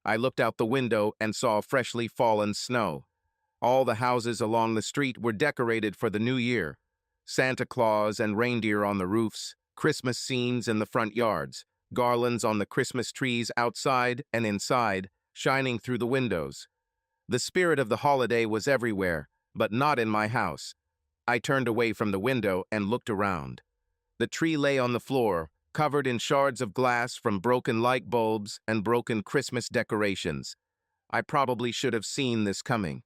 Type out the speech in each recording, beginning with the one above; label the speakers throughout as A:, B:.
A: I looked out the window and saw freshly fallen snow. All the houses along the street were decorated for the new year. Santa Claus and reindeer on the roofs, Christmas scenes in the front yards, garlands on the Christmas trees outside and inside, shining through the windows. The spirit of the holiday was everywhere, but not in my house. I turned away from the window and looked around. The tree lay on the floor, covered in shards of glass from broken light bulbs and broken Christmas decorations. I probably should have seen this coming.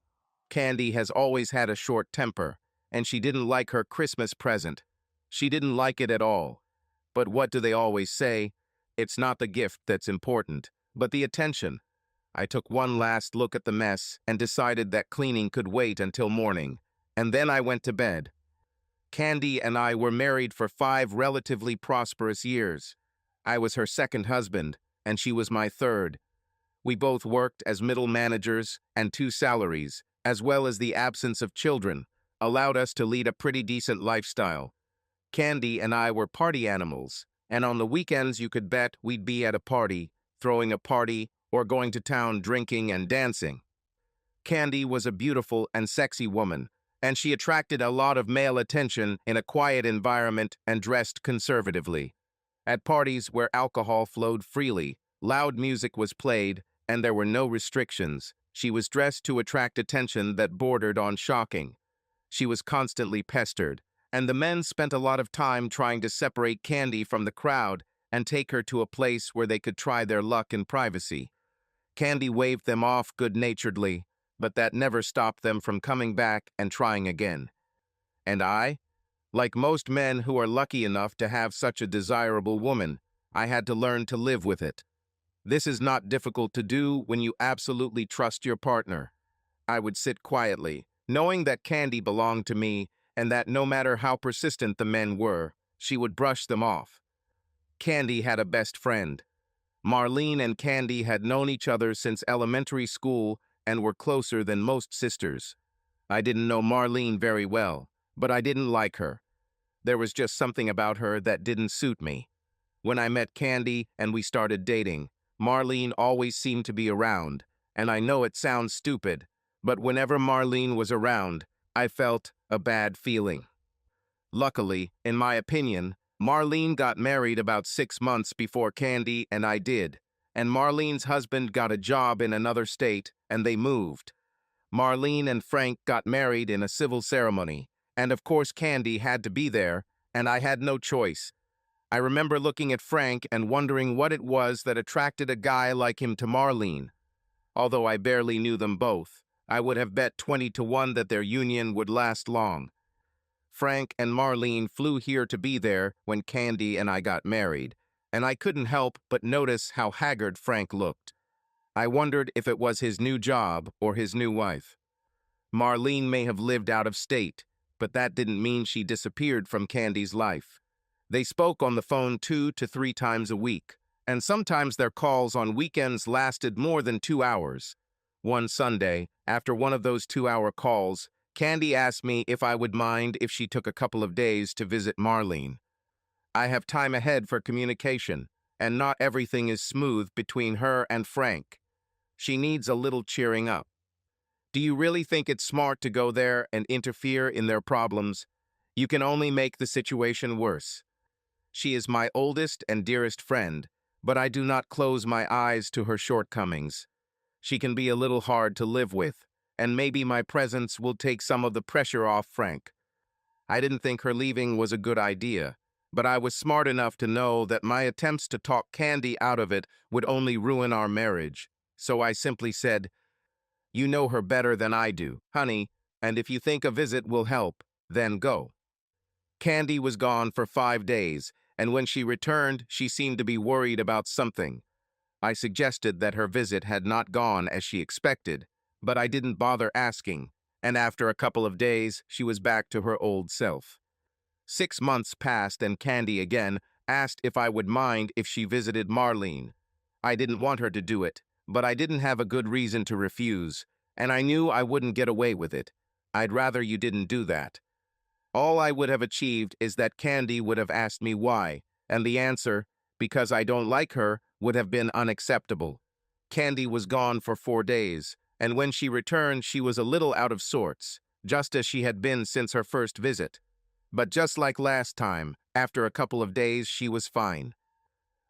A: Candy has always had a short temper, and she didn't like her Christmas present. She didn't like it at all. But what do they always say? It's not the gift that's important, but the attention. I took one last look at the mess and decided that cleaning could wait until morning, and then I went to bed. Candy and I were married for 5 relatively prosperous years. I was her second husband, and she was my third. We both worked as middle managers, and 2 salaries, as well as the absence of children, allowed us to lead a pretty decent lifestyle. Candy and I were party animals, and on the weekends you could bet we'd be at a party, throwing a party, or going to town drinking and dancing. Candy was a beautiful and sexy woman, and she attracted a lot of male attention in a quiet environment and dressed conservatively. At parties where alcohol flowed freely, loud music was played, and there were no restrictions, she was dressed to attract attention that bordered on shocking. She was constantly pestered, and the men spent a lot of time trying to separate Candy from the crowd and take her to a place where they could try their luck in privacy. Candy waved them off good-naturedly, but that never stopped them from coming back and trying again. And I? Like most men who are lucky enough to have such a desirable woman, I had to learn to live with it. This is not difficult to do when you absolutely trust your partner. I would sit quietly, knowing that Candy belonged to me and that no matter how persistent the men were, she would brush them off. Candy had a best friend. Marlene and Candy had known each other since elementary school and were closer than most sisters. I didn't know Marlene very well, but I didn't like her. There was just something about her that didn't suit me. When I met Candy and we started dating, Marlene always seemed to be around, and I know it sounds stupid, but whenever Marlene was around, I felt a bad feeling. Luckily, in my opinion, Marlene got married about 6 months before Candy and I did, and Marlene's husband got a job in another state, and they moved. Marlene and Frank got married in a civil ceremony, and of course Candy had to be there, and I had no choice. I remember looking at Frank and wondering what it was that attracted a guy like him to Marlene. Although I barely knew them both, I would have bet 20 to 1 that their union would last long. Frank and Marlene flew here to be there when Candy and I got married, and I couldn't help but notice how haggard Frank looked. I wondered if it was his new job or his new wife. Marlene may have lived out of state, but that didn't mean she disappeared from Candy's life. They spoke on the phone 2 to 3 times a week, and sometimes their calls on weekends lasted more than 2 hours. One Sunday, after one of those 2-hour calls, Candy asked me if I would mind if she took a couple of days to visit Marlene. I have time ahead for communication, and not everything is smooth between her and Frank. She needs a little cheering up. Do you really think it's smart to go there and interfere in their problems? You can only make the situation worse. She is my oldest and dearest friend, but I do not close my eyes to her shortcomings. She can be a little hard to live with, and maybe my presence will take some of the pressure off Frank. I didn't think her leaving was a good idea, but I was smart enough to know that my attempts to talk Candy out of it would only ruin our marriage. So I simply said, "You know her better than I do, honey, and if you think a visit will help, then go." Candy was gone for 5 days, and when she returned, she seemed to be worried about something. I suggested that her visit had not gone as she expected, but I didn't bother asking, and after a couple of days, she was back to her old self. 6 months passed and Candy again asked if I would mind if she visited Marlene. I didn't want her to do it, but I didn't have a good reason to refuse, and I knew I wouldn't get away with it. I'd rather you didn't do that. All I would have achieved is that Candy would have asked me why, and the answer, because I don't like her, would have been unacceptable. Candy was gone for 4 days, and when she returned, she was a little out of sorts, just as she had been since her first visit. But just like last time, after a couple of days, she was fine.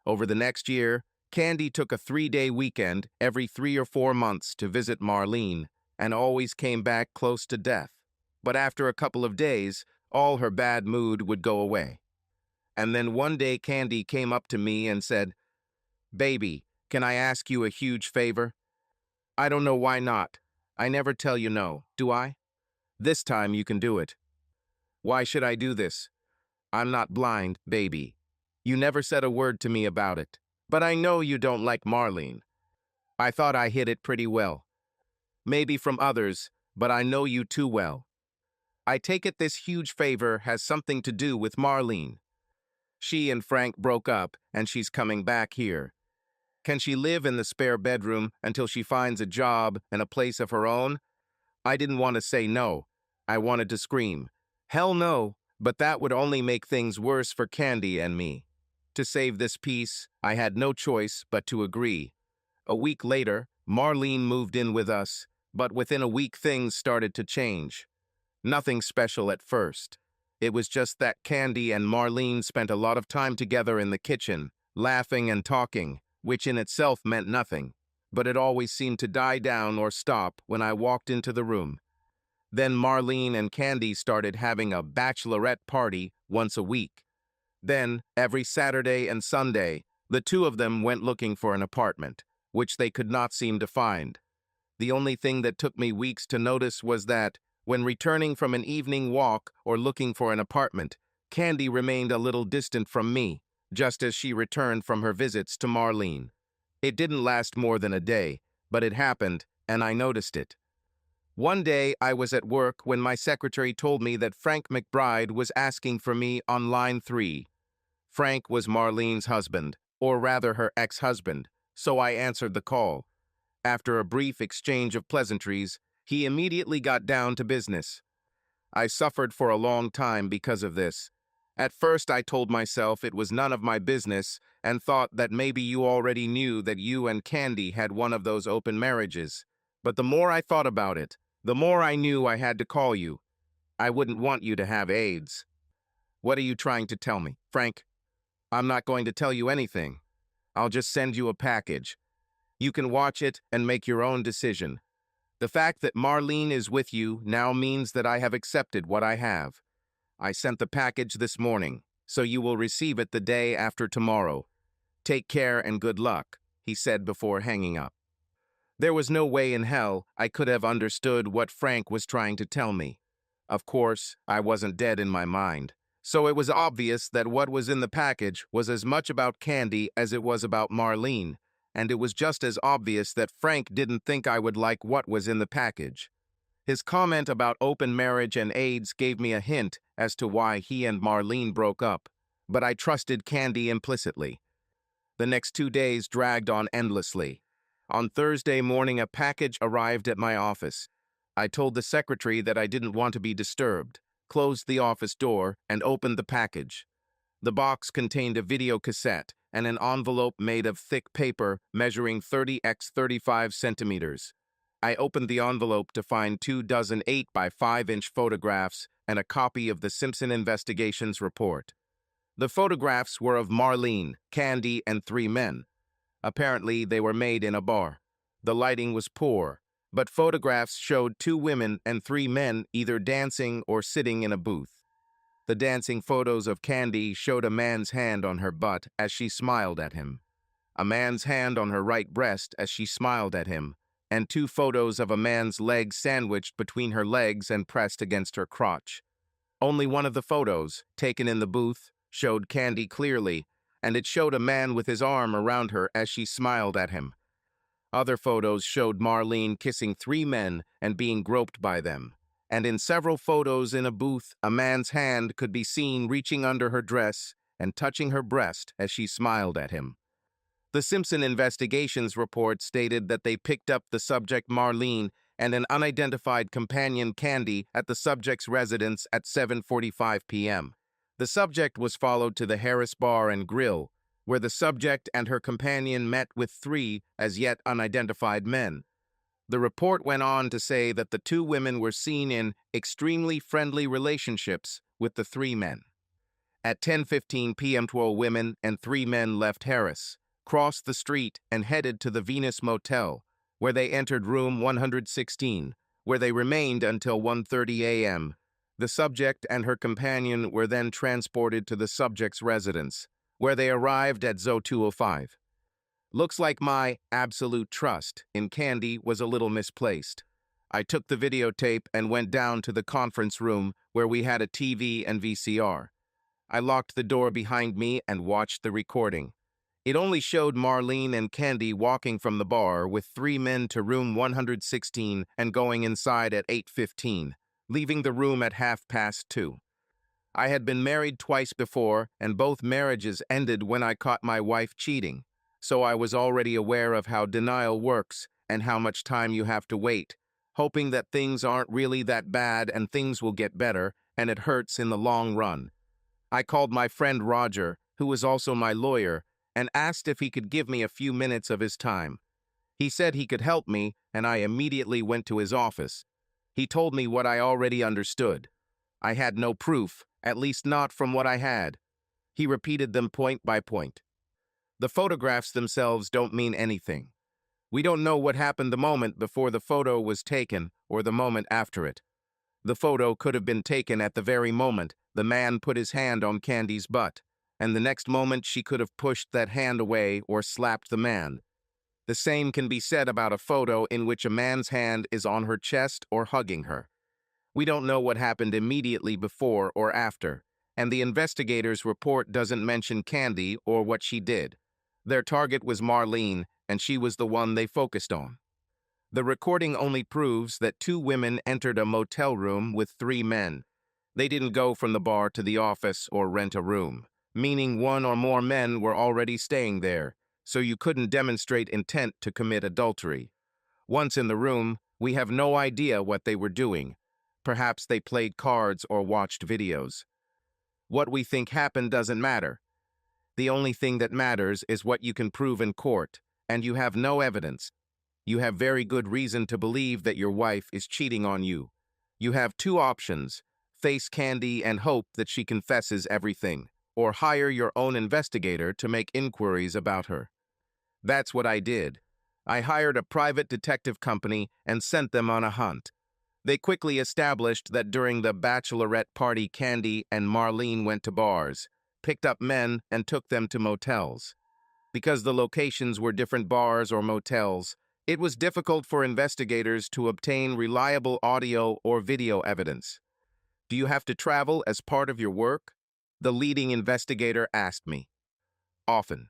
A: Over the next year, Candy took a 3-day weekend every 3 or 4 months to visit Marlene, and always came back close to death. But after a couple of days, all her bad mood would go away. And then one day Candy came up to me and said, "Baby, can I ask you a huge favor?" "I don't know why not. I never tell you no, do I? This time you can do it." "Why should I do this?" "I'm not blind, baby. You never said a word to me about it. But I know you don't like Marlene. I thought I hid it pretty well. Maybe from others, but I know you too well. I take it this huge favor has something to do with Marlene. She and Frank broke up, and she's coming back here. Can she live in the spare bedroom until she finds a job and a place of her own?" I didn't want to say no. I wanted to scream, "Hell no," but that would only make things worse for Candy and me. To save this peace, I had no choice but to agree. A week later, Marlene moved in with us, but within a week things started to change. Nothing special at first. It was just that Candy and Marlene spent a lot of time together in the kitchen, laughing and talking, which in itself meant nothing, but it always seemed to die down or stop when I walked into the room. Then Marlene and Candy started having a bachelorette party once a week. Then, every Saturday and Sunday, the two of them went looking for an apartment, which they could not seem to find. The only thing that took me weeks to notice was that, when returning from an evening walk or looking for an apartment, Candy remained a little distant from me, just as she returned from her visits to Marlene. It didn't last more than a day, but it happened, and I noticed it. One day, I was at work when my secretary told me that Frank McBride was asking for me on line 3. Frank was Marlene's husband, or rather her ex-husband, so I answered the call. After a brief exchange of pleasantries, he immediately got down to business. I suffered for a long time because of this. At first, I told myself it was none of my business and thought that maybe you already knew that you and Candy had one of those open marriages. But the more I thought about it, the more I knew I had to call you. I wouldn't want you to have AIDS. What are you trying to tell me, Frank? I'm not going to tell you anything. I'll just send you a package. You can watch it and make your own decision. The fact that Marlene is with you now means that I have accepted what I have. I sent the package this morning, so you will receive it the day after tomorrow. Take care and good luck, he said before hanging up. There was no way in hell I could have understood what Frank was trying to tell me. Of course, I wasn't dead in my mind, so it was obvious that what was in the package was as much about Candy as it was about Marlene, and it was just as obvious that Frank didn't think I would like what was in the package. His comment about open marriage and AIDS gave me a hint as to why he and Marlene broke up, but I trusted Candy implicitly. The next 2 days dragged on endlessly. On Thursday morning, a package arrived at my office. I told the secretary that I didn't want to be disturbed, closed the office door, and opened the package. The box contained a video cassette and an envelope made of thick paper measuring 30 x 35 centimeters. I opened the envelope to find 2 dozen 8 by 5-inch photographs and a copy of the Simpson Investigations report. The photographs were of Marlene, Candy, and 3 men. Apparently, they were made in a bar. The lighting was poor, but photographs showed 2 women and 3 men either dancing or sitting in a booth. The dancing photos of Candy showed a man's hand on her butt as she smiled at him, a man's hand on her right breast as she smiled at him, and 2 photos of a man's leg sandwiched between her legs and pressed against her crotch. Only one of the photos, taken in the booth, showed Candy clearly, and it showed a man with his arm around her as she smiled at him. Other photos showed Marlene kissing 3 men and being groped by them, and in several photos in a booth, a man's hand could be seen reaching under her dress and touching her breast as she smiled at him. The Simpson Investigations report stated that they picked up the subject Marlene and an unidentified companion Candy at the subject's residence at 7:45 p.m. The subject was followed to the Harris Bar and Grill, where the subject and her companion met with three as yet unidentified men. The report went on to say that the two women were seen in extremely friendly relationships with the three men. At 10:15 p.m., 12 women and three men left Harris, crossed the street, and headed to the Venus Motel, where they entered room 116, where they remained until 1:30 a.m. The subject and her companion were then transported to the subject's residence, where they arrived at Zo 205. Looks like my absolute trust in Candy was a little misplaced. I took the videotape and went down to the conference room where we had a TV and VCR. I locked the door behind me and watched the recording. It only showed Marlene and Candy walking from the bar with three men to room 116 and going inside at 8:15, leaving the room at 2:30. I had been married twice before, and both marriages ended when I caught my wife cheating, so I was already aware of how denial works and how much time you have to wait, hoping that things aren't really that bad and things will get better, and it hurts in the long run. I called my friend Roger, who was also my lawyer, and asked if he could give me a few minutes of his time. He said he could help me, and I immediately went to his office. He told me what I already understood. I had no proof, at least not from what I had. He repeated them point by point. The photographs themselves don't mean anything. We don't know what happened the moment before the photo was taken or the moment after it. The photo could have been taken at the very moment the man put his hand on Candy's butt, and the next moment she could have pushed that hand away or slapped the man. The same can be said about a photo in which a man's hand is on her chest or hugging her. We don't know what happened immediately before or after, and the investigators' report doesn't mention Candy or what she did. Their target was Marlene, and she was the one they focused on. The recording only proves that two women entered a motel room with three men. They didn't go from the bar to the office or rent a room, meaning one or more men were already staying there, so you couldn't demonstrate intent to commit adultery. Once in the room, we have no idea what they were doing. Perhaps they played cards or watched videos. What we think happened doesn't matter. The only thing that matters is what you can prove in court, and you have no evidence. You have very good reason to believe that your wife is cheating on you. You have two options: face Candy and hope that she confesses everything, or hire your own investigator to make inquiries about her. That's what I did. I hired a private detective company and sent them on a hunt. They quickly established that during the bachelorette party, Candy and Marlene went to bars, picked up men, and took them to motels. Because the locations were different bars or motels, it was difficult for investigators to obtain reliable audio or video evidence. Do you have to travel as part of your work? The leading investigator asked me. Often.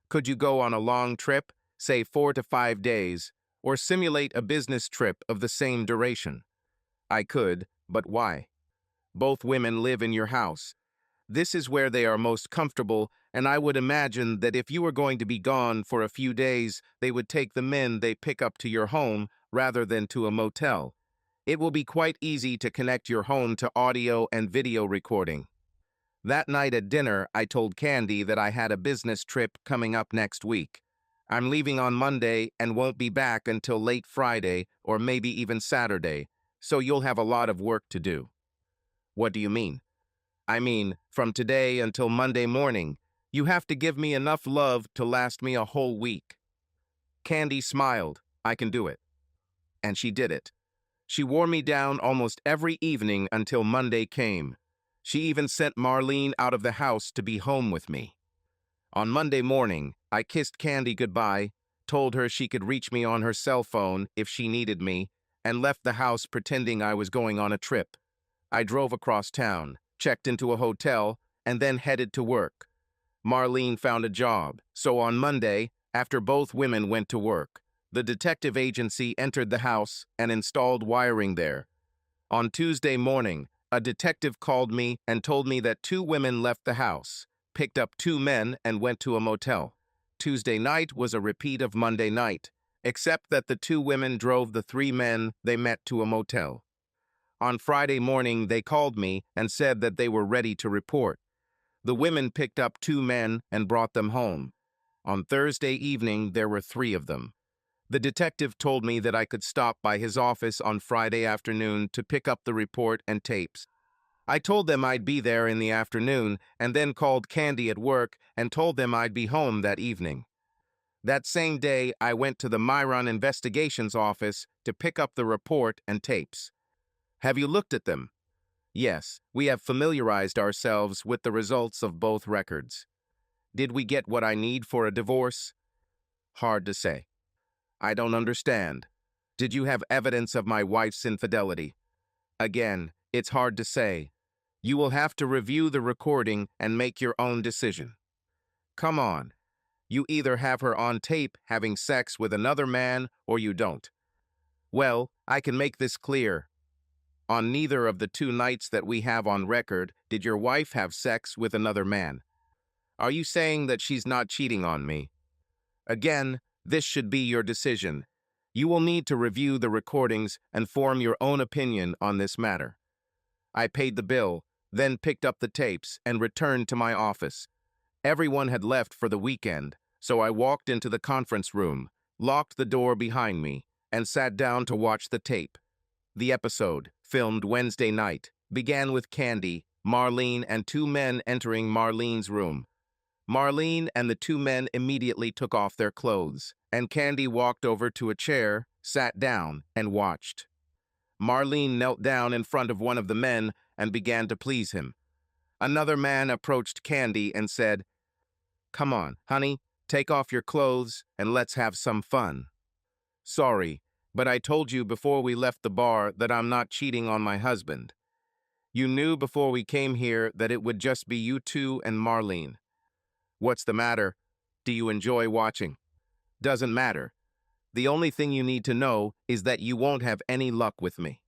A: Could you go on a long trip, say 4 to 5 days, or simulate a business trip of the same duration? I could, but why? Both women live in your house. This is where they are most comfortable, and I would imagine that if you were going to be gone for a few days, they would take the men they pick up to your home rather than to a motel. It will be quite easy to connect your home to audio and video recording. That night at dinner, I told Candy that I had a business trip coming up next week. I'm leaving on Monday and won't be back until late Friday or maybe even Saturday, so you'll have a lot of work to do. What do you mean? I mean, from today until Monday morning, you have to give me enough love to last me a whole week. Candy smiled. I can do it. And she did it. She wore me down almost every evening until Monday came. She even sent Marlene out of the house to be home with me. On Monday morning, I kissed Candy goodbye, told her she could reach me on her cell phone if she needed me, and left the house pretending I was going on a trip. I drove across town, checked into a hotel, and then headed to work. Marlene found a job, so on Monday, after both women went to work, the detective agency entered the house and installed wiring there. On Tuesday morning, a detective called me and told me that two women left the house, picked up two men, and went to a motel. Tuesday night was a repeat of Monday night, except that the two women drove the three men they met to a motel. On Friday morning, they called me and said that they were ready to report. The women picked up 2 men and brought them home. On Thursday evening, there were 3 of them. The detective told me that I could stop by his office on Friday afternoon to pick up the report and tapes. I told them I'd be there in the afternoon and then called Candy at work and told them I'd be home that evening. That same day, I went to the Myron Investigations office to pick up the report and tapes. Have you looked at them? Yes, we have familiarized ourselves with the results of both records. Did we get what I need for a divorce? Hard to say. I don't understand. Did you have evidence of my wife's infidelity? Again, it's hard to say. You will have to review the recording and make your own decision. Come on. You either have her on tape having sex with another man or you don't. Well, I can make this clear. On neither of the 2 nights that we have on record did your wife have sex with another man. Are you saying that she's not cheating on me? Again, this should be your decision. You will need to review the recordings and form your own opinion on this matter. I paid the bill, then picked up the tapes and returned to my office. Everyone had left for the weekend, so I walked into the conference room, locked the door behind me, and sat down to watch the tape. The episode, filmed Wednesday night, began with Candy, Marlene, and 2 men entering Marlene's room. Marlene and the 2 men immediately took off their clothes, and Candy walked over to a chair, sat down, and watched. Marlene knelt down in front of one of the men and began to please him. Another man approached Candy and said, "Come on, honey, take off your clothes and let's have some fun." "Sorry, but I told you before we left the bar that I'm not cheating on my husband. You knew before we came here that it would just be you 2 and Marlene. What's the matter? Do you enjoy watching? Doesn't matter. The only thing you need to know is that you won't have any luck with me."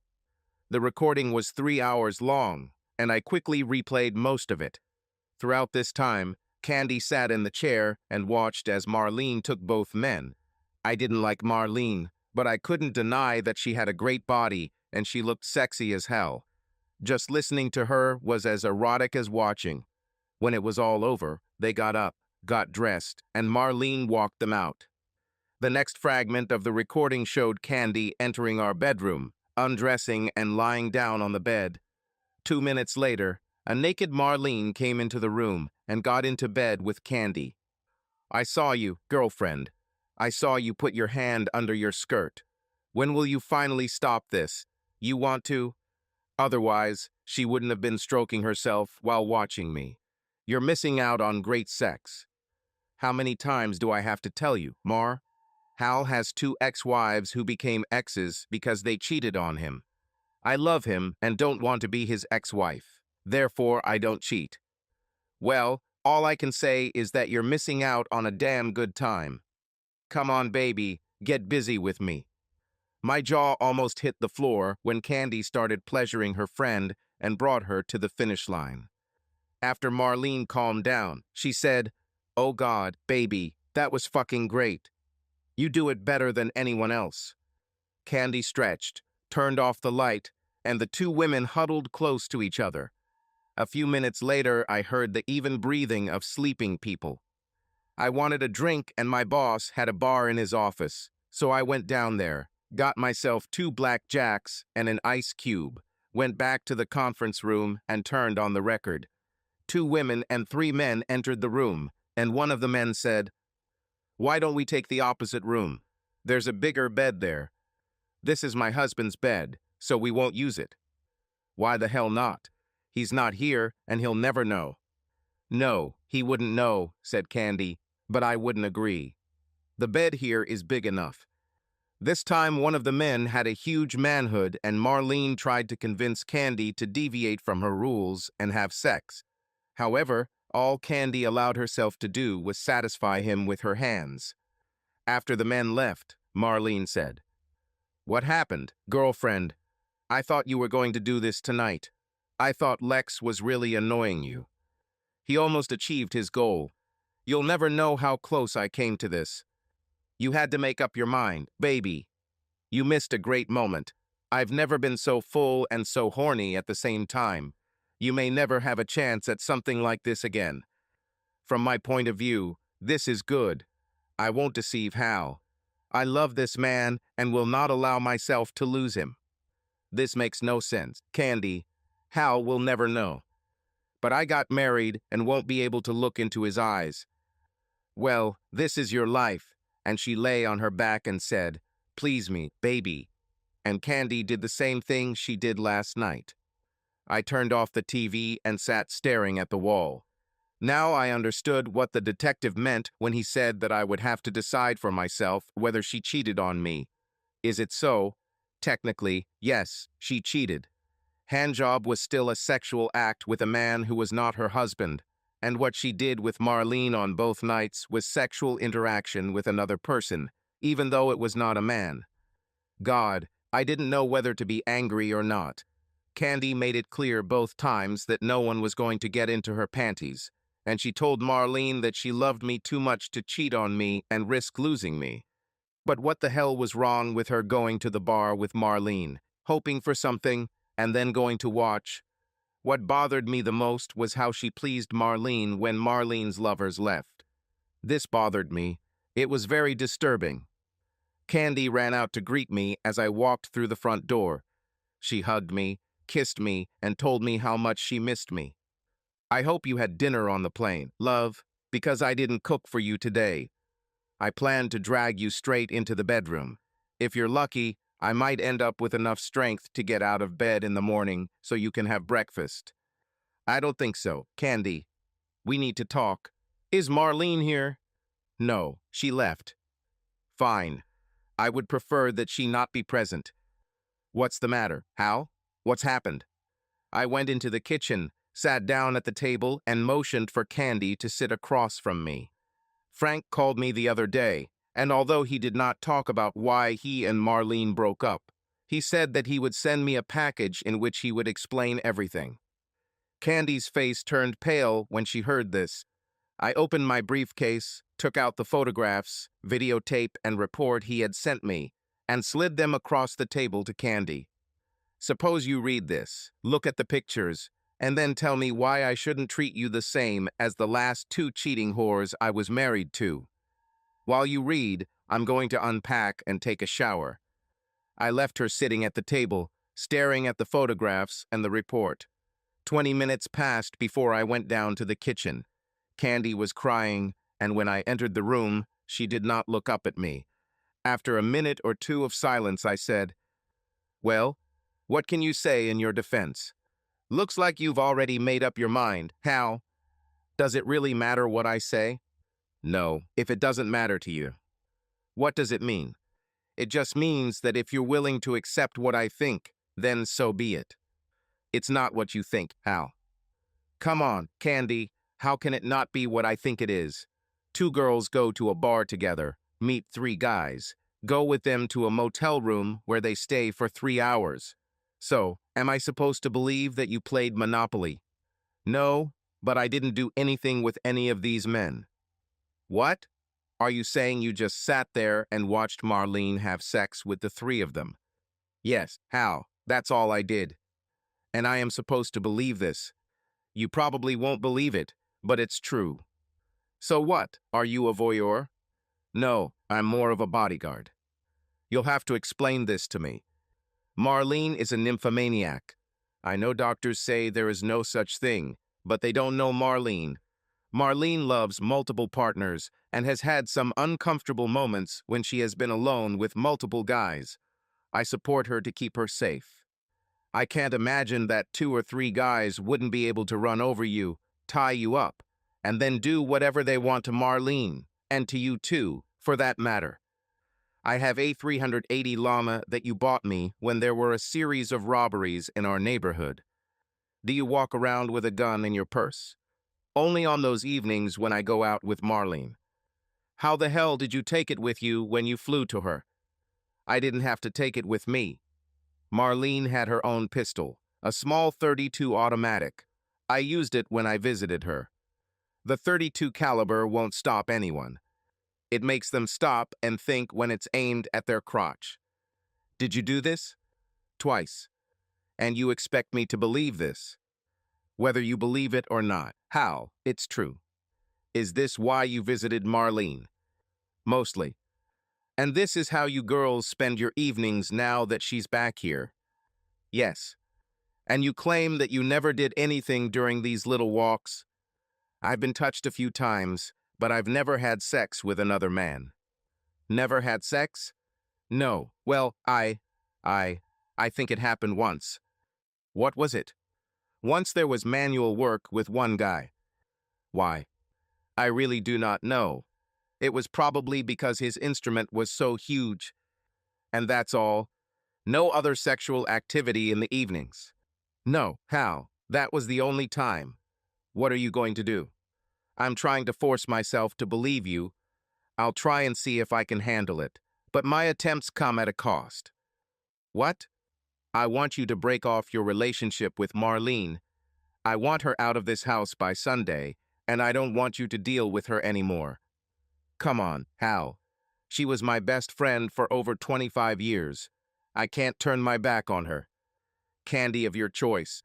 A: The recording was 3 hours long, and I quickly replayed most of it. Throughout this time, Candy sat in the chair and watched as Marlene took both men. I didn't like Marlene, but I couldn't deny that she had a great body and she looked sexy as hell. Just listening to her was as erotic as watching. When it was all over, they got up, got dressed, and Marlene walked them out. The next fragment of the recording showed Candy entering our bedroom, undressing and lying down on the bed. 2 minutes later, a naked Marlene came into the room and got into bed with Candy. "I saw you, girlfriend. I saw you put your hand under your skirt. When will you finally stop this? You want to? Otherwise, she wouldn't have been stroking herself while watching me. You're missing out on great sex." How many times do I have to tell you, Mar? Hal has 2 ex-wives who became exes because they cheated on him. I love him and don't want to be his ex-wife. Therefore, I don't cheat. Well, all I can say is that you're missing out on a damn good time. Come on, baby, get busy with me. My jaw almost hit the floor when Candy started pleasuring her friend and brought her to the finish line. After Marlene calmed down, she said, "Oh God, baby, that was fucking great. You do it better than anyone else." Candy stretched, turned off the light, and the 2 women huddled close to each other. A few minutes later, I heard the even breathing of sleeping people. I wanted a drink and my boss had a bar in his office, so I went down there, got myself 2 black jacks and an ice cube, went back to the conference room and turned on the record. 2 women and 3 men entered the room, and one of the men said, "Why don't we take the opposite room? There's a bigger bed there. This is my husband's bed, so we won't use it." "Why the hell not? He's not here, and he'll never know." "No, he wouldn't know," said Candy, but I wouldn't agree. "The bed here is big enough." This time, one of the men had a huge manhood, and Marlene tried to convince Candy to deviate from her rules and have sex. However, all Candy allowed herself to do was satisfy him with her hands. After the men left, Marlene said, "What happened, girlfriend? I thought you were going to do this tonight. I thought Lex was really annoying you. He almost achieved his goal. You'll never know how close I came to this. You had to make up your mind, baby. You missed a great moment. I've never been so full and so horny at the same time. You may never have a chance at something like this again. From my point of view, this is good. I won't deceive Hal. I love this man and will not allow myself to lose him. This makes no sense. Candy, Hal will never know. But I got married and won't be able to look into his eyes. Well, this is your life. And she lay on her back and said, please me, baby. And Candy did the same thing she did last night. I turned off the TV and sat staring at the wall. Now I understood what the detective meant when he said that I would have to decide for myself whether she cheated on me. Is it so? Technically, yes, she cheated. Handjob was still a sexual act with a man who was not her husband, and what she did with Marlene on both nights was sexual interaction with another person, even though it was not a man. God, I didn't know whether to be angry or not. Candy made it clear both times that no one was going to get into her panties, and she told Marlene that she loved me too much to cheat on me and risk losing me. But what the hell was wrong with her going to the bar with Marlene, hoping for something, and then going to watch? What bothered me the most was how she pleased Marlene when Marlene's lovers left. This bothered me. It was very disturbing. Candy ran out to greet me as I walked through the front door. She hugged me, kissed me, and told me how much she missed me. I hope you had dinner on the plane, love, because I didn't cook for you today. I planned to drag you straight into the bedroom. If you're lucky, I might end up with enough strength to get out of bed in the morning so you can have breakfast. I don't think so, Candy. We need to talk. Is Marlene here? No, she left. Fine. I would prefer that she not be present. What's the matter, Hal? What's happened? I went into the kitchen, sat down at the table, and motioned for Candy to sit across from me. Frank called me the other day, and although he did not talk about why he and Marlene broke up, he said that he would send me a package in which he would explain everything. Candy's face turned pale when she heard this. I opened my briefcase, took out the photographs, videotape, and report he had sent me, and slid them across the table to Candy. Suppose you read this, look at the pictures, and then tell me why I shouldn't treat you the same as the last two cheating whores I was married to. While you read, I'm going to unpack and take a shower. I left her sitting at the table, staring at the photographs and the report. 20 minutes passed before I went down to the kitchen. Candy was crying, and when I entered the room, she did not look up at me. After a minute or two of silence, I said, well, what can you say in your defense? Looks like you've already made up your mind. Hal, does it really matter what I say? No, if it doesn't matter to you. What does it mean? It just means that if you're willing to accept what I think, then so be it. It's not what you think, Hal. Come on, Candy, how can it not be what I think it is? Two girls go to a bar together, meet three guys, go with them to a motel room where they stay for 3 hours. So, am I supposed to believe that you played Monopoly? No, but I didn't do anything with any of these men. What? Are you saying you just sat there and watched Marlene have sex with the three of them? Yes, Hal, that's all I did. And I am supposed to believe this. You probably won't believe it, but it's true. So what? Are you a voyeur? No, I'm more of a bodyguard. You'll have to explain this to me. Marlene is a nymphomaniac. I know doctors say there is no such thing, but they don't know Marlene. Marlene loves multiple partners and has had some uncomfortable moments when she has been alone with multiple guys. I support her to keep her safe. I can't imagine that 2 or 3 guys wouldn't be able to run over you, tie you up, and then do whatever they want to Marlene, and to you too, for that matter. I have a 380 llama that you bought me when there were a series of robberies in our neighborhood. Do you walk around with a gun in your purse? Only on those evenings when I go out with Marlene. How the hell did you take it with you when you flew to her? I didn't have to take it with me. Marlene had her own pistol, a small .32 automatic. I used it when I visited her. The .32 caliber won't stop anyone. It makes them stop and think when it's aimed at their crotch. Did you do this? Twice. And you expect me to believe this? Whether you believe it or not. Hal, it's true. Is this why you visited Marlene? Mostly. And this is how you girls spend your evenings now that she's back here? Yes. And you claim that you never did anything during these little walks? I've been touched a few times, but I've never had sex with another man. Never had sex? No. Well, I think it happened once. What was it? Once there was manual work with one guy. Why? I really do not know. It was probably because his instrument was so huge. And that's all. No other sexual activity in the evenings. No, Hal, that was the only time. What are you going to do? I'm trying to force myself to believe you. I'll try and see if I can handle it. But my attempts come at a cost. What? I want you to break off your relationship with Marlene. I want her out of this house by Sunday, and I don't want you to deal with her anymore. Come on, Hal. She was my best friend for over 25 years. I can't turn my back on her. Candy of your choice.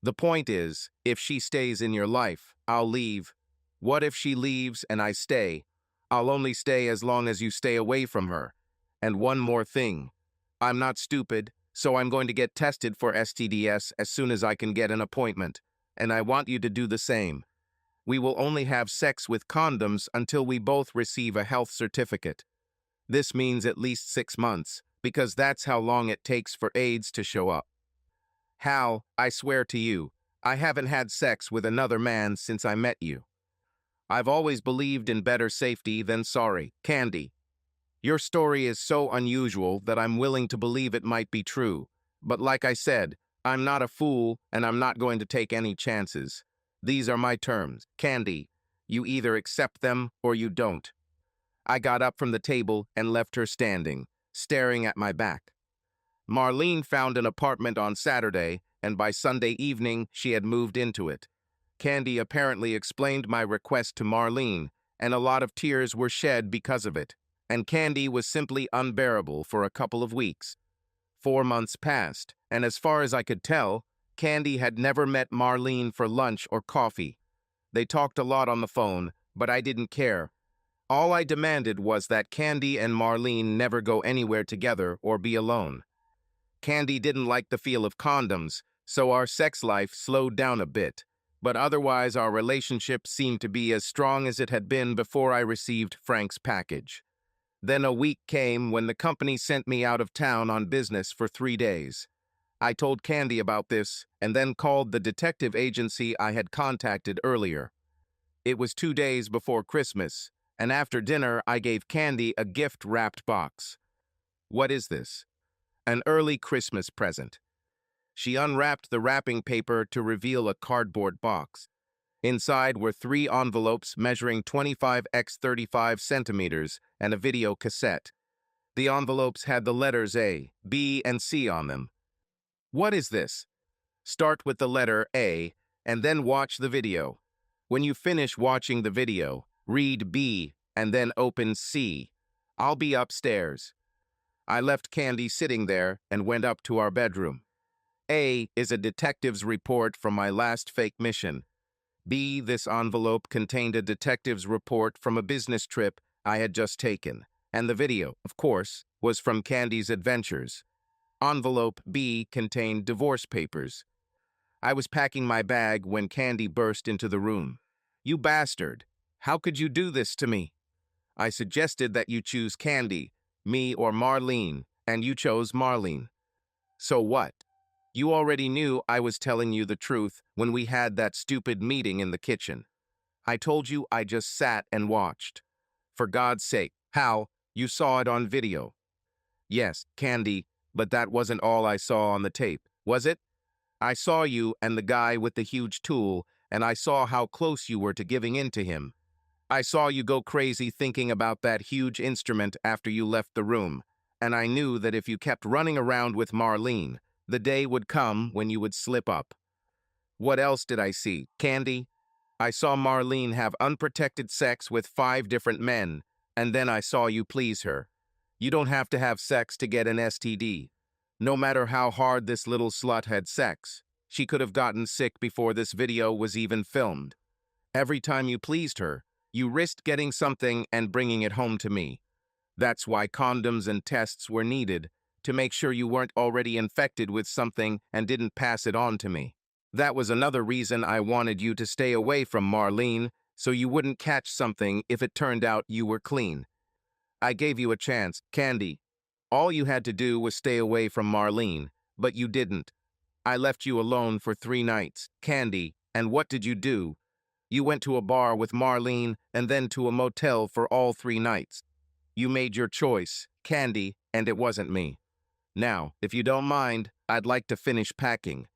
A: The point is, if she stays in your life, I'll leave. What if she leaves and I stay? I'll only stay as long as you stay away from her. And one more thing. I'm not stupid, so I'm going to get tested for STDs as soon as I can get an appointment. And I want you to do the same. We will only have sex with condoms until we both receive a health certificate. This means at least 6 months, because that's how long it takes for AIDS to show up. Hal, I swear to you, I haven't had sex with another man since I met you. I've always believed in better safety than sorry. Candy. Your story is so unusual that I'm willing to believe it might be true. But like I said, I'm not a fool and I'm not going to take any chances. These are my terms. Candy, you either accept them or you don't. I got up from the table and left her standing, staring at my back. Marlene found an apartment on Saturday, and by Sunday evening, she had moved into it. Candy apparently explained my request to Marlene, and a lot of tears were shed because of it. And Candy was simply unbearable for a couple of weeks. 4 months passed, and as far as I could tell, Candy had never met Marlene for lunch or coffee. They talked a lot on the phone, but I didn't care. All I demanded was that Candy and Marlene never go anywhere together or be alone. Candy didn't like the feel of condoms, so our sex life slowed down a bit, but otherwise our relationship seemed to be as strong as it had been before I received Frank's package. Then a week came when the company sent me out of town on business for 3 days. I told Candy about this and then called the detective agency I had contacted earlier. It was 2 days before Christmas, and after dinner I gave Candy a gift-wrapped box. What is this? An early Christmas present. She unwrapped the wrapping paper to reveal a cardboard box. Inside were 3 envelopes measuring 25 x 35 centimeters and a video cassette. The envelopes had the letters A, B, and C on them. What is this? Start with the letter A and then watch the video. When you finish watching the video, read B and then open C. I'll be upstairs. I left Candy sitting there and went up to our bedroom. A is a detective's report from my last fake mission. B, this envelope contained a detective's report from a business trip I had just taken, and the video, of course, was from Candy's adventures. Envelope B contained divorce papers. I was packing my bag when Candy burst into the room. You bastard! How could you do this to me? I suggested that you choose Candy, me or Marlene, and you chose Marlene. So what? You already knew I was telling you the truth when we had that stupid meeting in the kitchen. I told you I just sat and watched. For God's sake, Hal, you saw it on video. Yes, Candy, but that wasn't all I saw on the tape, was it? I saw you and the guy with the huge tool, and I saw how close you were to giving in to him. I saw you go crazy thinking about that huge instrument after you left the room, and I knew that if you kept running around with Marlene, the day would come when you would slip up. What else did I see, Candy? I saw Marlene have unprotected sex with 5 different men, and then I saw you please her. You don't have to have sex to get an STD. No matter how hard this little slut had sex. She could have gotten sick before this video was even filmed. Every time you pleased her, you risked getting something and bringing it home to me. That's why condoms and tests were needed, to make sure you weren't already infected with something and didn't pass it on to me. That was another reason I wanted you to stay away from Marlene, so you wouldn't catch something if it turned out you were clean. I gave you a chance, Candy. All you had to do was stay away from Marlene, but you didn't. I left you alone for 3 nights, Candy, and what did you do? You went to a bar with Marlene and then to a motel for all 3 nights. You made your choice, Candy, and it wasn't me. Now, if you don't mind, I'd like to finish packing.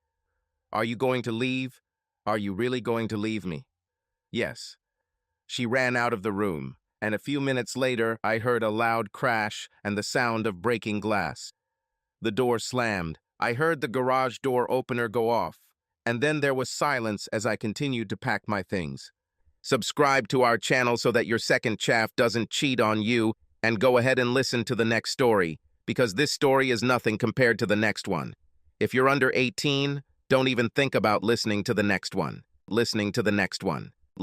A: Are you going to leave? Are you really going to leave me? Yes. She ran out of the room, and a few minutes later I heard a loud crash and the sound of breaking glass. The door slammed. I heard the garage door opener go off, and then there was silence as I continued to pack my things. Subscribe to our channel so that your second chaff doesn't cheat on you, and go ahead and listen to the next story, because this story is nothing compared to the next one. If you're under 18, don't even think about listening to the next one.